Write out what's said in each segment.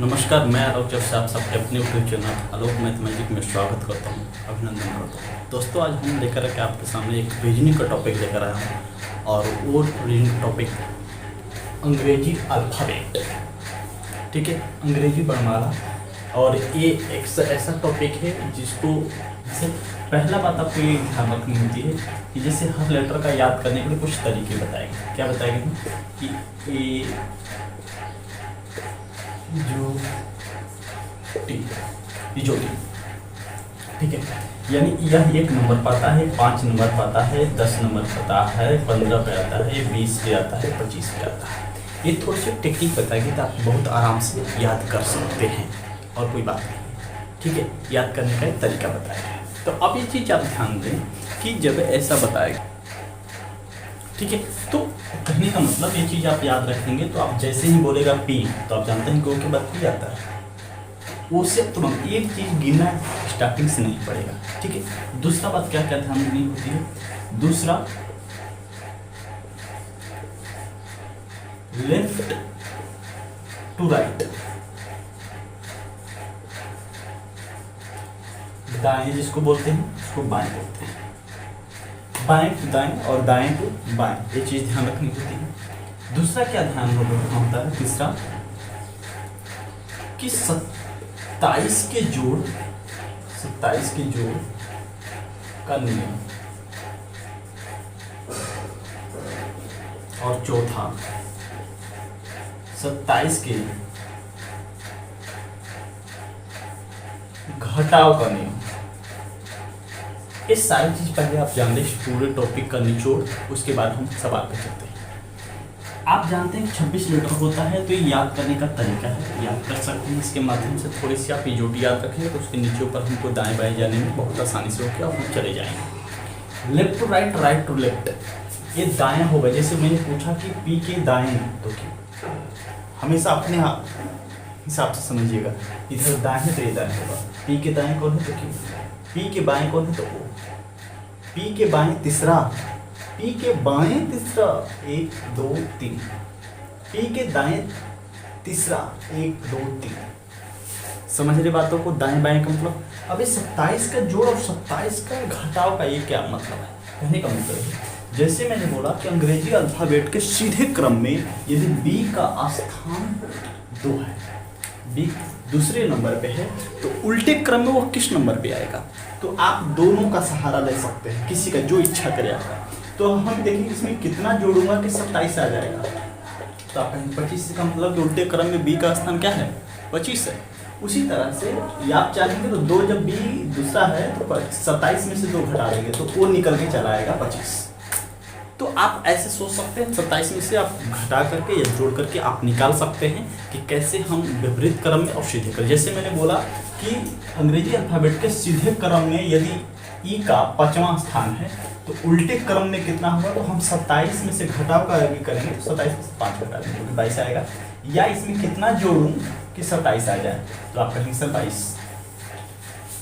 नमस्कार, मैं आलोक जब से आप सबके अपने यूट्यूब चैनल आलोक मैथमेटिक में स्वागत करता हूँ, अभिनंदन करता हूँ। दोस्तों, आज हम लेकर के आपके सामने एक रीजनिंग का टॉपिक लेकर आया हूँ और वो रीजनिंग टॉपिक अंग्रेजी अल्फ़ाबेट। ठीक है, अंग्रेजी वर्णमाला। और ये एक ऐसा टॉपिक है जिसको जैसे पहला बात आपको ये ध्यान रखनी होती है कि जैसे हर लेटर का याद करने के लिए कुछ तरीके बताएंगे। क्या बताएंगे कि ए जो टी, ठीक है, यानी यह 1 नंबर पाता है, 5 नंबर पाता है, 10 नंबर पाता है, 15 पे आता है, 20 पे आता है, 25 पे आता है। ये थोड़ी सी टेक्निक बताएगी तो आप बहुत आराम से याद कर सकते हैं और कोई बात नहीं। ठीक है, याद करने का एक तरीका बताएगा। तो अब ये चीज़ आप ध्यान दें कि जब ऐसा बताएगा, ठीक है, तो कहने का मतलब ये चीज़ आप याद रखेंगे तो आप जैसे ही बोलेगा पी तो आप जानते हैं कि वो के बाद पी आता है। उससे तुरंत एक चीज़ गिनना स्टार्टिंग से नहीं पड़ेगा। ठीक है, दूसरा बात क्या क्या ध्यान देनी होती है। दूसरा, लेफ्ट टू राइट, दाएं जिसको बोलते हैं उसको बाएं बोलते हैं, बाएं टू दाएं और दाएं टू बाएं, ये चीज़ ध्यान रखनी होती है। दूसरा क्या ध्यान रखना होता है, तीसरा कि 27 के जोड़ का नियम। और चौथा 27 के घटाव का नियम। ये सारी चीज पहले आप जान लें, पूरे टॉपिक का निचोड़, उसके बाद हम सवाल पे चलते हैं। आप जानते हैं कि 26 लेटर होता है, तो ये याद करने का तरीका है, याद कर सकते हैं इसके माध्यम से। थोड़ी सी आप ईजोटी याद रखेंगे तो उसके नीचे ऊपर हमको दाएं बाएं जाने में बहुत आसानी से होकर हम चले जाएंगे। Left to right, right to left, ये दाएं होगा। जैसे मैंने पूछा कि पी के दाएं तो क्या, हमेशा अपने हिसाब से समझिएगा। इधर दाएं है तो ये दाएं होगा, पी के दाएं कौन है तो क्यों, पी के बाएं कौन है तो ओ, पी के बाएं तीसरा, पी के बाएं तीसरा 1 2 3, पी के दाएं तीसरा 1 2 3। समझ रहे बातों को, दाएं बाएं का मतलब। अब 27 का जोड़ और 27 का घटाव का ये क्या मतलब है, कहने का मतलब है जैसे मैंने बोला कि अंग्रेजी अल्फाबेट के सीधे क्रम में यदि बी का स्थान 2 है, बी दूसरे नंबर पे है, तो उल्टे क्रम में वो किस नंबर पे आएगा। तो आप दोनों का सहारा ले सकते हैं, किसी का जो इच्छा करे आपका। तो हम देखेंगे इसमें कितना जोड़ूंगा कि 27 आ जाएगा। तो आप कहेंगे 25 का मतलब कि उल्टे क्रम में बी का स्थान क्या है, 25 है। उसी तरह से आप चाहेंगे तो 2, जब बी दूसरा है तो 27 में से 2 घटा देंगे तो वो निकल के चला आएगा 25। तो आप ऐसे सोच सकते हैं, 27 में से आप घटा करके या जोड़ करके आप निकाल सकते हैं कि कैसे हम विपरीत क्रम में और सीधे क्रम। जैसे मैंने बोला कि अंग्रेजी अल्फाबेट के सीधे क्रम में यदि ई का 5वां स्थान है तो उल्टे क्रम में कितना होगा, तो हम 27 में से घटाव का भी करेंगे तो 27 में से 5 घटा देंगे तो 22 आएगा। या इसमें कितना जोड़ूं कि 27 आ जाए, तो आप कहेंगे 27।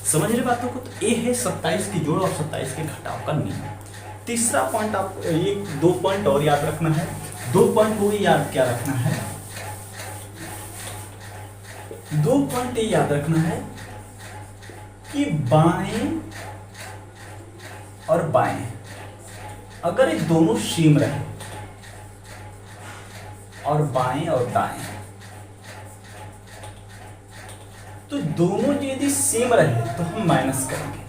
समझ रहे बातों को। तो ये है 27 के जोड़ और 27 के घटाव का नियम। तीसरा पॉइंट, आप ये 2 पॉइंट और याद रखना है। 2 पॉइंट वो याद क्या रखना है, 2 पॉइंट ये याद रखना है कि बाएं और बाएं अगर ये दोनों सेम रहे और बाएं और दाएं, तो दोनों यदि सेम रहे तो हम माइनस करेंगे।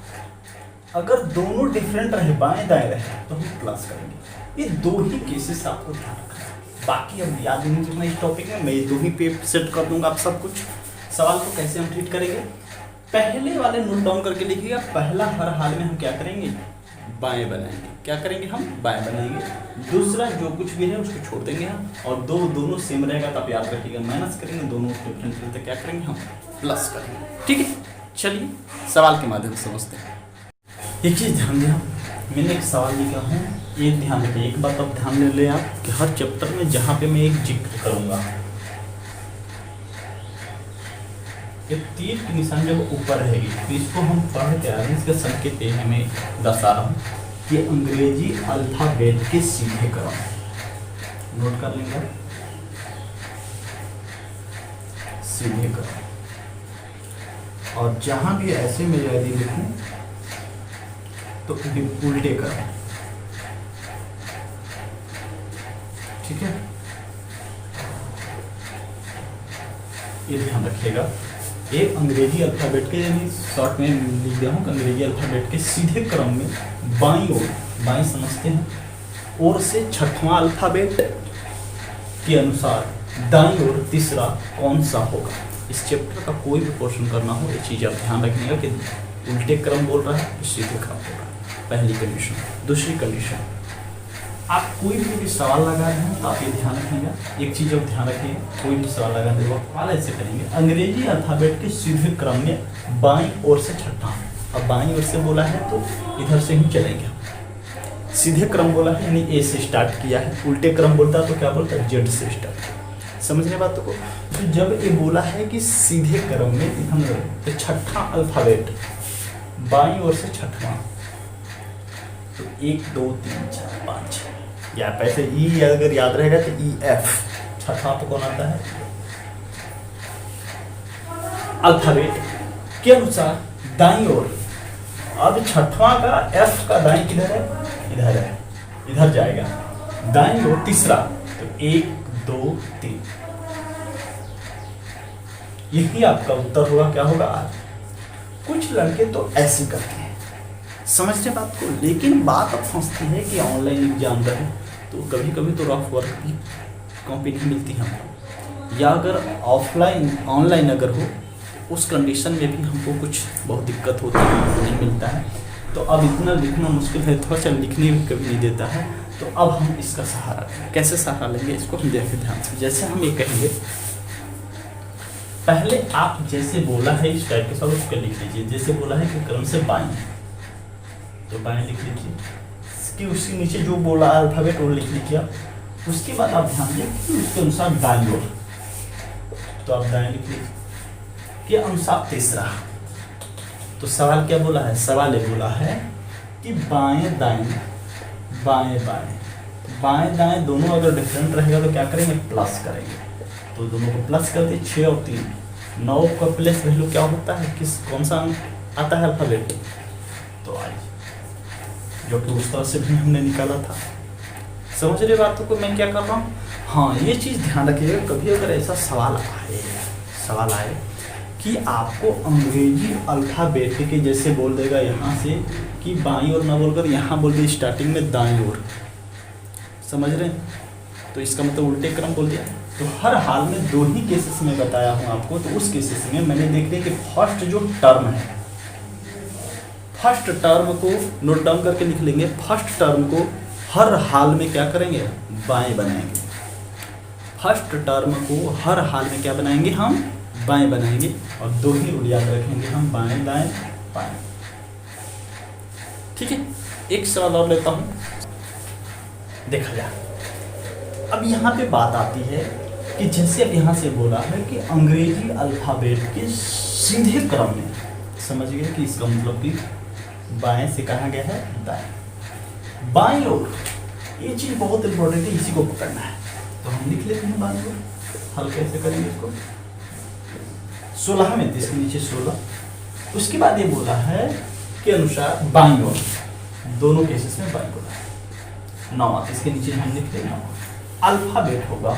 अगर दोनों डिफरेंट रहे, बाएं दाएं रहे, तो हम प्लस करेंगे। ये 2 ही केसेस आपको ध्यान रखना है। बाकी अब याद नहीं रखना इस टॉपिक में, मैं ये 2 ही पे सेट कर दूंगा आप सब कुछ। सवाल को कैसे हम ट्रीट करेंगे, पहले वाले नोट डाउन करके लिखिएगा। पहला हर हाल में हम क्या करेंगे, बाएं बनाएंगे। क्या करेंगे, हम बाएं बनाएंगे। दूसरा जो कुछ भी है उसको छोड़ देंगे हम, और दोनों सेम रहेगा तो आप याद रखिएगा माइनस करेंगे, दोनों डिफरेंट रहे तो क्या करेंगे, हम प्लस करेंगे। ठीक है, चलिए सवाल के माध्यम से समझते हैं। एक चीज़ ध्यान दें, मैंने एक सवाल लिखा है, ये ध्यान रखिए। एक बात अब ध्यान ले लें आप कि हर चैप्टर में जहाँ पे मैं एक जिक्र करूँगा, ये तीर की निशान जब ऊपर रहेगी तो इसको हम पढ़ के आ रहे हैं, इसका संकेत है मैं दर्शा रहा हूँ कि अंग्रेजी अल्फाबेट के सीधे क्रम। नोट कर लेंगे, सीधे क्रम, और जहां भी ऐसे में यदि लिखूं तो उल्टे क्रम। ठीक है, ये ध्यान रखिएगा। एक अंग्रेजी अल्फाबेट के, यानी शॉर्ट में लिख दिया हूँ, अंग्रेजी अल्फाबेट के सीधे क्रम में बाईं ओर, बाईं समझते हैं, ओर से छठवां अल्फाबेट के अनुसार दाईं ओर तीसरा कौन सा होगा। इस चैप्टर का कोई भी क्वेश्चन करना हो, ये चीज़ आप ध्यान रखिएगा कि उल्टे क्रम बोल रहा है, सीधे क्रम बोल रहा है, पहली कंडीशन। दूसरी कंडीशन, आप कोई भी सवाल लगा रहे हैं तो आप ये ध्यान रखिएगा, एक चीज़ आप ध्यान रखिएगा, कोई भी सवाल लगा रहे हो सवाल ऐसे करेंगे, अंग्रेजी अल्फाबेट के सीधे क्रम में बाईं ओर से छठा। अब बाईं ओर से बोला है तो इधर से ही चलेंगे, सीधे क्रम बोला है यानी ए से स्टार्ट किया है, उल्टे क्रम बोलता है तो क्या बोलता है, जेड से स्टार्ट। समझ रहे बातों को। तो जब ये बोला है कि सीधे क्रम में इधर तो छठा अल्फाबेट बाईं ओर से छठवां, तो 1 2 3 4 5, या पैसे ई अगर याद रहेगा तो ई एफ, छठा तो कौन आता है, अल्फाबेट के अनुसार दाईं ओर। अब छठवां का एफ का दाईं किधर है, इधर है, इधर जाएगा, दाईं ओर तीसरा, तो 1 2 3, यही आपका उत्तर होगा। क्या होगा आज। कुछ लड़के तो ऐसे करते हैं, समझते बात को, लेकिन बात अब फंसती है कि ऑनलाइन एग्जाम रहे तो कभी कभी तो रफ वर्क की कॉपी नहीं मिलती हमको, या अगर ऑफलाइन ऑनलाइन अगर हो उस कंडीशन में भी हमको कुछ बहुत दिक्कत होती है, नहीं मिलता है। तो अब इतना लिखना मुश्किल है, थोड़ा सा लिखने भी कभी नहीं देता है, तो अब हम इसका सहारा लेंगे। कैसे सहारा लेंगे इसको हम देखें ध्यान से। जैसे हम ये कहेंगे, पहले आप जैसे बोला है इस टाइप के सब उसको लिख लीजिए। जैसे बोला है कि क्रम से बाएं, तो बाएं लिख लीजिए, कि उसके नीचे जो बोला अल्फाबेट वो लिख लीजिए। उसके बाद आप ध्यान दें कि उसके अनुसार दाईं ओर, तो आप दाएं लिख लीजिए, के अनुसार तीसरा। तो सवाल क्या बोला है, सवाल ये बोला है कि बाएं दाएं, बाएं बाएं, बाएं दाएं दोनों अगर डिफरेंट रहेगा तो क्या करेंगे, प्लस करेंगे। तो दोनों को प्लस कर दिए, 6 और 3, 9 का प्लस वैल्यू क्या होता है, किस कौन सा आता है अल्फाबेट, तो आई, जो कि उस तरह से भी हमने निकाला था। समझ रहे बातों को मैं क्या कर रहा हूँ। हाँ, ये चीज़ ध्यान रखिएगा, कभी अगर ऐसा सवाल आए कि आपको अंग्रेजी अल्फाबेट के जैसे बोल देगा यहाँ से कि बाईं ओर ना बोलकर यहाँ बोल दिया स्टार्टिंग में दाईं ओर, समझ रहे हैं, तो इसका मतलब उल्टे क्रम बोल दिया। तो हर हाल में 2 ही केसेस में बताया हूँ आपको। तो उस केसेस में मैंने देख लिया कि फर्स्ट जो टर्म है, फर्स्ट टर्म को नोट डाउन करके लिख लेंगे। फर्स्ट टर्म को हर हाल में क्या करेंगे, बाएं बनाएंगे। फर्स्ट टर्म को हर हाल में क्या बनाएंगे, हम बाएं बनाएंगे। और 2 ही रूल याद रखेंगे हम, बाएं दाएं बाएं। ठीक है, एक सवाल और लेता हूं, देखा जाए। अब यहाँ पे बात आती है कि जैसे अब यहाँ से बोला है कि अंग्रेजी अल्फाबेट के सीधे क्रम में, समझ गए कि इसका मतलब कि बाएं से कहा गया है दाएं, बाएं ओर। ये चीज बहुत इंपॉर्टेंट है, इसी को पकड़ना है। तो हम लिख लेते हैं बाएं ओर, हल कैसे करेंगे इसको, 16 में इसके नीचे 16। उसके बाद ये बोला है के अनुसार बाईं ओर, दोनों केसेस में बाईं ओर 9, इसके नीचे हम लिख लेंगे 9। अल्फाबेट होगा,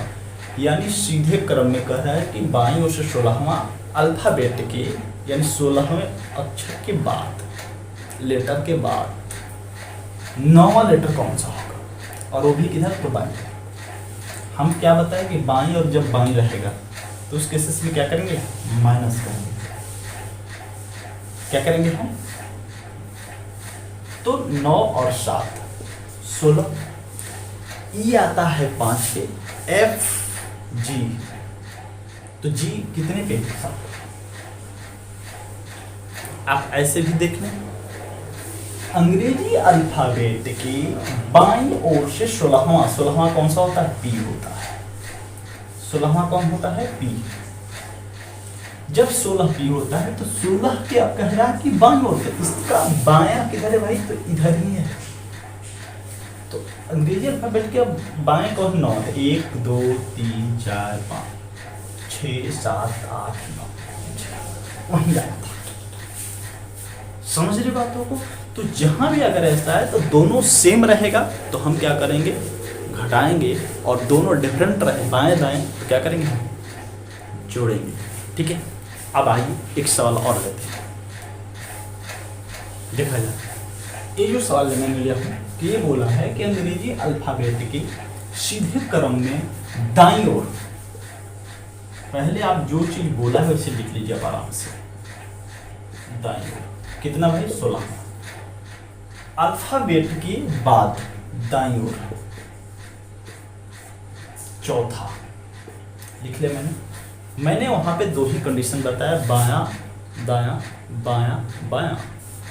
यानी सीधे क्रम में कह रहा है कि बाईं ओर से 16वां अल्फाबेट के, यानी 16वें अक्षर के बाद, लेटर के बाद 9वां लेटर कौन सा होगा, और वो भी किधर, तो बाईं। हम क्या बताएं कि बाईं और जब बाईं रहेगा तो उस केसेस में क्या करेंगे, माइनस करेंगे। क्या करेंगे हम, तो 9 और 7 16। ई आता है 5 पे, एफ जी, तो जी कितने पे, 7। आप ऐसे भी देख लें, अंग्रेजी अल्फाबेट की बाईं ओर से 16वां कौन सा होता है, पी होता है। 16वां कौन होता है, पी। जब 16 पी होता है तो 16 के आप कह रहा है कि बाईं ओर से, इसका बायां किधर है भाई, तो इधर ही है। तो अंग्रेजी अल्फाबेट के बाएं कौन, 9 है, 1 2 3 4 5 6 7 8 9 वहीं आया था। समझ रहे बातों को? तो जहां भी अगर ऐसा है तो दोनों सेम रहेगा तो हम क्या करेंगे, घटाएंगे, और दोनों डिफरेंट रहे बाएं दाएं तो क्या करेंगे, हम जोड़ेंगे। ठीक है, अब आइए एक सवाल और लेते हैं, देखा जाए। ये जो सवाल मैंने लिया हूँ कि ये बोला है कि अंग्रेजी अल्फाबेट के सीधे क्रम में दाईं ओर, पहले आप जो चीज बोला है उसे लिख लीजिए आप आराम से, दाईं ओर कितना भाई 16, अल्फाबेट के बाद दाईं ओर चौथा लिख ले। मैंने वहां पे 2 ही कंडीशन बताया, बायां दायां बायां बायां।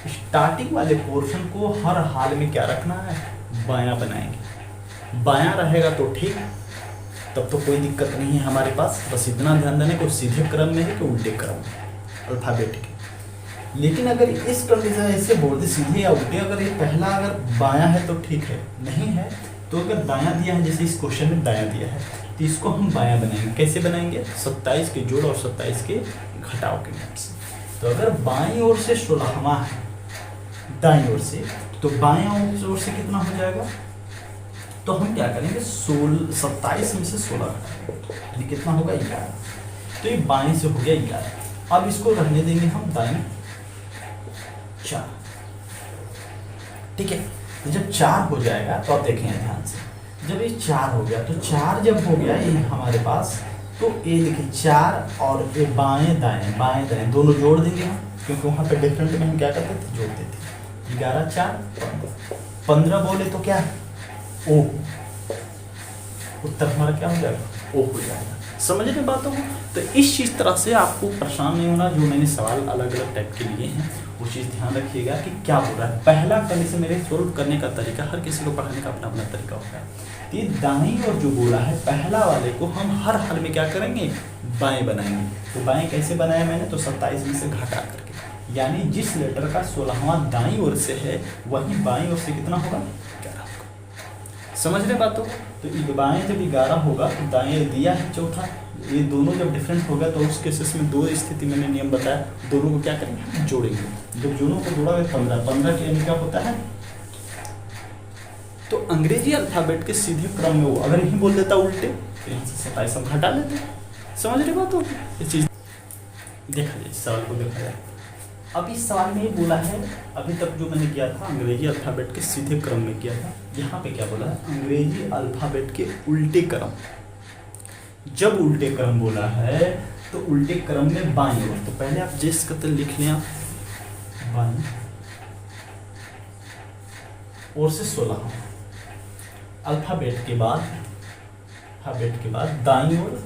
स्टार्टिंग वाले पोर्शन को हर हाल में क्या रखना है, बायां बनाएंगे। बायां रहेगा तो ठीक, तब तो कोई दिक्कत नहीं है हमारे पास, बस इतना ध्यान देना कि सीधे क्रम में है कि उल्टे क्रम में अल्फाबेट के। लेकिन अगर इस कंडीशन ऐसे बोल दे सीधे या उल्टे, अगर ये पहला अगर बायां है तो ठीक है, नहीं है तो अगर दायां दिया है, जैसे इस क्वेश्चन में दायां दिया है, तो इसको हम बायां बनाएंगे। कैसे बनाएंगे, 27 के जोड़ और 27 के घटाव के नियम से। तो अगर बाईं ओर से 16वां है दाईं ओर से, तो बाएं ओर से कितना हो जाएगा, तो हम क्या करेंगे 27 में से 16 घटाएंगे, ये कितना होगा 11। तो ये बाएं से हो गया 11। अब इसको रहने देंगे हम दाएं 4। ठीक है, तो जब 4 हो जाएगा तो आप देखें ध्यान से, जब ये 4 हो गया, तो 4 जब हो गया ये हमारे पास, तो ये देखिए 4 और ये बाएं दाएं दोनों जोड़ देंगे हम, क्योंकि वहां पे डिफरेंट में हम क्या करते थे, जोड़ते थे। 11 4 15 बोले तो क्या है, ओ, उत्तर हमारा क्या हो जाएगा, ओ हो जाएगा। समझ रहे बातों को? तो इस चीज तरह से आपको परेशान नहीं होना, जो मैंने सवाल अलग अलग टाइप के लिए हैं वो चीज़ ध्यान रखिएगा कि क्या हो रहा है। पहला कंडीशन मेरे सोल्व करने का तरीका, हर किसी को पढ़ाने का अपना अपना तरीका होता है। ये दाईं और जो बोला है पहला वाले को हम हर हाल में क्या करेंगे, बाएं बनाएंगे। तो बाएं कैसे बनाया मैंने, तो 27 में से घटा करके, यानी जिस लेटर का 16वां दाईं ओर से है वही बाईं ओर से कितना होगा, 11 होगा। समझ रहे बातों को? तो बाएं जब 11 होगा तो दाएं दिया है चौथा, ये दोनों जब डिफरेंट होगा तो उस केसेस में 2 स्थिति मैंने नियम बताया, दोनों को क्या करेंगे, जोड़ेंगे। जब दोनों को जोड़ा 15 के यानी क्या होता है, तो अंग्रेजी अल्फाबेट के सीधे क्रम में वो अगर यही बोल देता उल्टे, तो यहाँ से 27 हम घटा लेते। समझ रहे बात हो? ये चीज देखा जाए, सवाल को देखा जाए। अब इस सवाल में ये बोला है, अभी तक जो मैंने किया था अंग्रेजी अल्फाबेट के सीधे क्रम में किया था, यहाँ पे क्या बोला है, अंग्रेजी अल्फाबेट के उल्टे क्रम। जब उल्टे क्रम बोला है तो उल्टे क्रम में बाईं ओर, तो पहले आप जिस कतल लिख लें, आप बाईं ओर से 16 अल्फाबेट के बाद दाईं ओर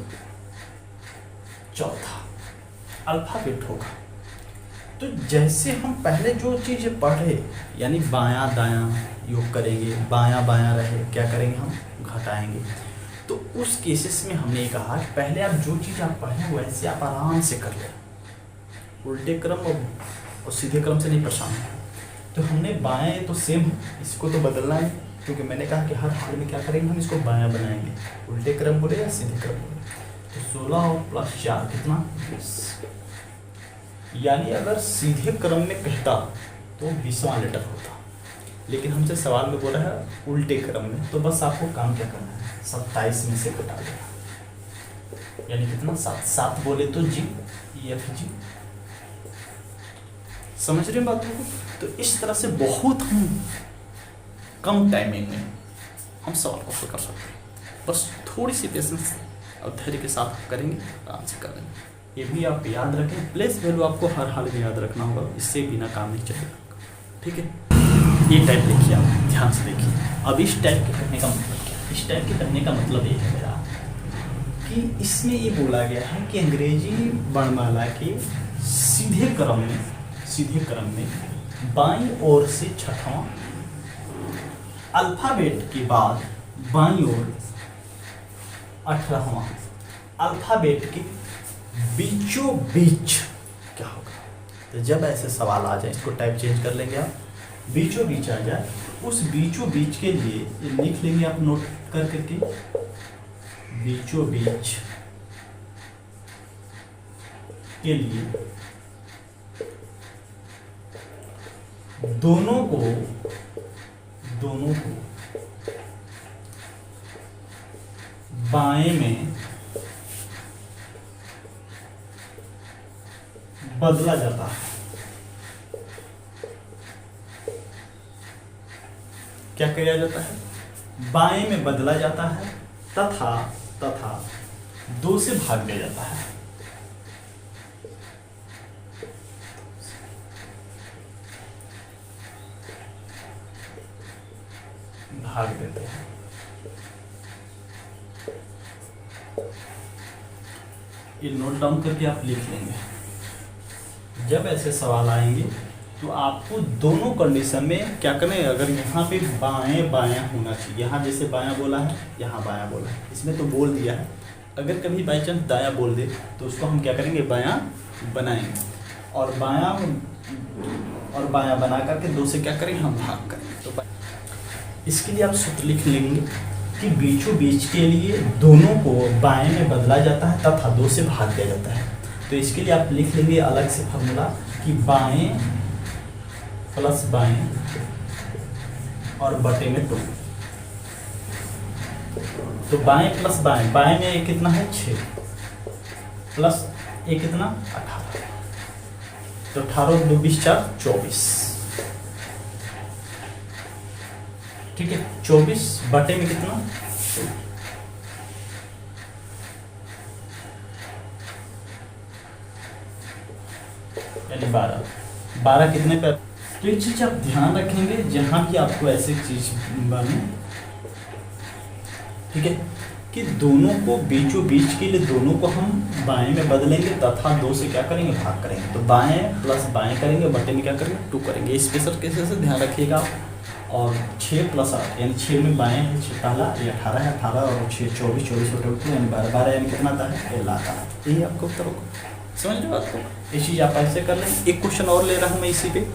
चौथा अल्फाबेट होगा। तो जैसे हम पहले जो चीज़ पढ़े, यानी बायां दायां योग करेंगे, बायां बायां रहे क्या करेंगे, हम घटाएंगे। तो उस केसेस में हमने कहा कि पहले आप जो चीज़ आप पढ़ें वैसे आप आराम से कर लें, उल्टे क्रम और सीधे क्रम से नहीं परेशान है। तो हमने बाएं तो सेम है, इसको तो बदलना है, क्योंकि मैंने कहा कि हर हाल में क्या करेंगे, हम इसको बायां बनाएंगे, उल्टे क्रम बोले या सीधे क्रम बोले। तो 16 और प्लस 4 कितना, 20। यानी अगर सीधे क्रम में कहता तो 20वां लेटर होता, लेकिन हमसे सवाल में बोला है उल्टे क्रम में, तो बस आपको काम क्या करना है, 27 में से घटा देना, यानी कितना 7 बोले तो जी, एफ जी। समझ रहे हैं बातों को? तो इस तरह से बहुत हम कम टाइमिंग में हम सवाल को हल कर सकते हैं। बस थोड़ी सी पेशेंस और धैर्य के साथ करेंगे, आराम से कर लेंगे। ये भी आप याद रखें, प्लेस वैल्यू आपको हर हाल में याद रखना होगा, इससे बिना काम नहीं चलेगा। ठीक है, ये टाइप देखिए, आप ध्यान से देखिए। अब इस टाइप के करने का मतलब क्या है, इस टाइप के करने का मतलब ये है मेरा कि इसमें ये बोला गया है कि अंग्रेजी वर्णमाला के सीधे क्रम में बाईं ओर से छठवां अल्फाबेट के बाद बाईं ओर 18वां अल्फाबेट के बीचों बीच क्या होगा। तो जब ऐसे सवाल आ जाए, इसको टाइप चेंज कर लेंगे आप, बीचों बीच आ जाए, उस बीचों बीच के लिए लिख लेंगे आप नोट कर करके, बीचों बीच के लिए दोनों को बाएं में बदला जाता है। क्या किया जाता है? बाएं में बदला जाता है तथा 2 से भाग दिया जाता है। भाग देते हैं। ये नोट डाउन करके आप लिख लेंगे। जब ऐसे सवाल आएंगे तो आपको दोनों कंडीशन में क्या करना है, अगर यहाँ पे बाएं बायां होना चाहिए, यहाँ जैसे बायां बोला है, यहाँ बायां बोला है, इसमें तो बोल दिया है, अगर कभी बाई चांस दायां बोल दे तो उसको हम क्या करेंगे, बायां बनाएंगे, और बायां बना करके 2 से क्या करेंगे, हम भाग करेंगे। तो इसके लिए आप सूत्र लिख लेंगे कि बीचों बीच के लिए दोनों को बाएं में बदला जाता है तथा 2 से भाग दिया जाता है। तो इसके लिए आप लिख लेंगे अलग से फॉर्मूला कि बाएं प्लस बाएं और बटे में 2। तो बाएं प्लस बाएं, बाएं में एक कितना है 6 प्लस एक कितना 18, तो 18 2 20 4 24। ठीक है, 24 बटे में कितना, यानी 12 कितने पे। तो ये चीज आप ध्यान रखेंगे जहां की आपको ऐसी चीज बने, ठीक है, कि दोनों को बीचों बीच के लिए दोनों को हम बाएं में बदलेंगे तथा 2 से क्या करेंगे, भाग करेंगे। तो बाएं प्लस बाएं करेंगे, बटे में क्या करेंगे 2 करेंगे। स्पेशल केसेस से ध्यान रखिएगा आप। और 6 प्लस 8 यानी 6 में बाएं है, 6 पहला, ये 18 है, 18 और 6 24, 24 बटे 2 यानी 12, 12 यानी कितना आता है, 11 आता है। यही आपको उत्तर होगा। समझ रहे हो बात को? ये चीज आप ऐसे कर लेंगे। एक क्वेश्चन और ले रहा हूं मैं इसी पे।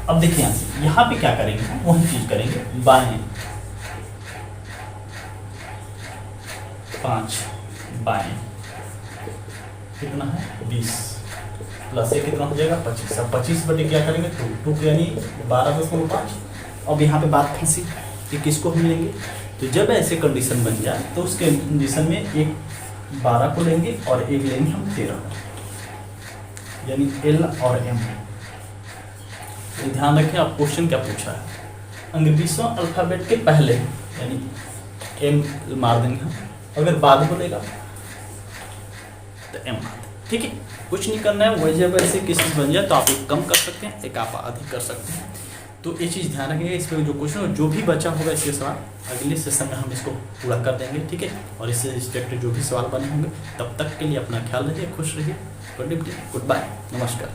अब देखिए यहाँ पे क्या करेंगे, वही चीज करेंगे। बाएं 5 बाएं कितना है 20 प्लस ये कितना हो जाएगा 25। अब 25 बटे क्या करेंगे 2 यानी 12.5। अब यहाँ पे बात फंसी कि किसको हम लेंगे। तो जब ऐसे कंडीशन बन जाए तो उस कंडीशन में एक 12 को लेंगे और एक लेंगे हम 13, यानी L और M। तो ध्यान रखें आप क्वेश्चन क्या पूछा है, अंग्रेजीयों अल्फाबेट के पहले यानी M मार देंगे हम, अगर बाद बोलेगा तो M मार दें। ठीक है, कुछ नहीं करना है। वही जब ऐसे केसेस बन जाए तो आप एक कम कर सकते हैं, एक आप अधिक कर सकते हैं। तो ये चीज़ ध्यान रखिएगा। इस पर जो क्वेश्चन जो भी बचा होगा इसके सवाल अगले सेशन में हम इसको पूरा कर देंगे। ठीक है, और इससे रिलेटेड जो भी सवाल बने होंगे, तब तक के लिए अपना ख्याल रखिए, खुश रहिए। गुड बाय, नमस्कार।